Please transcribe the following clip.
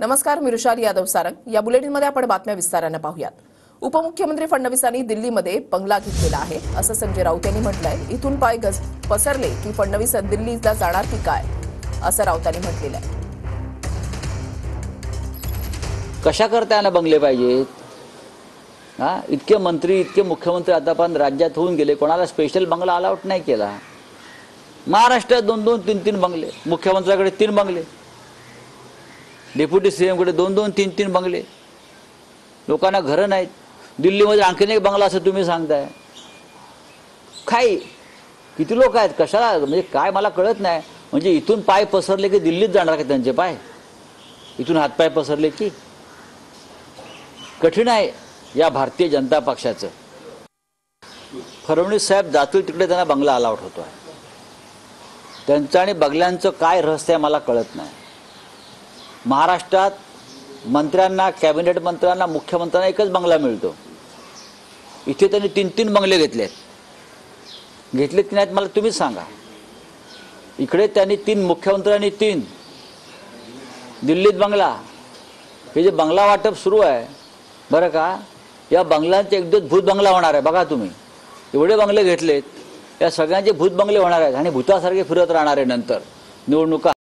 नमस्कार, मी ऋषाली यादव सारंग। या बुलेटिनमध्ये आपण बातम्या विस्ताराने पाहूयात। उपमुख्यमंत्री फडणवीसांनी दिल्लीमध्ये बंगला घेतलेला आहे असं संजय राऊत यांनी म्हटलंय। इथून पाय पसरले की फडणवीस दिल्लीला जाणार की काय असं राऊतांनी म्हटलेलं आहे। कशा करताना बंगले पाहिजेत? इतके मंत्री इतके मुख्यमंत्री आतापर्यंत राज्यात होऊन गेले, कोणाला स्पेशल बंगला अलाउट नाही केला। महाराष्ट्रात 2-2, 3-3 बंगले, मुख्यमंत्र्याकडे 3 बंगले, डेप्युटी सीएम कडे 2-2, 3-3 बंगले, लोकांना घरं नाहीत। दिल्लीमध्ये आणखीन एक बंगला असं तुम्ही सांगताय। काय किती लोक आहेत, कशाला, म्हणजे काय मला कळत नाही। म्हणजे इथून पाय पसरले की दिल्लीत जाणार का त्यांचे पाय? इथून हातपाय पसरले की? कठीण आहे या भारतीय जनता पक्षाचं। फडणवीस साहेब जातील तिकडे त्यांना बंगला अलाउट होतो आहे। त्यांचं आणि बंगल्यांचं काय रहस्य आहे मला कळत नाही। महाराष्ट्रात मंत्र्यांना, कॅबिनेट मंत्र्यांना, मुख्यमंत्र्यांना एकच बंगला मिळतो। इथे त्यांनी 3-3 बंगले घेतलेत की नाहीत मला तुम्हीच सांगा। इकडे त्यांनी 3, मुख्यमंत्र्यांनी 3, दिल्लीत बंगला। हे जे बंगला वाटप सुरू आहे बरं का, या बंगल्यांचे एक दिवस भूत बंगला होणार आहे बघा तुम्ही। एवढे बंगले घेतलेत, या सगळ्यांचे भूत बंगले होणार आहेत आणि भूतासारखे फिरत राहणार आहे नंतर निवडणुका।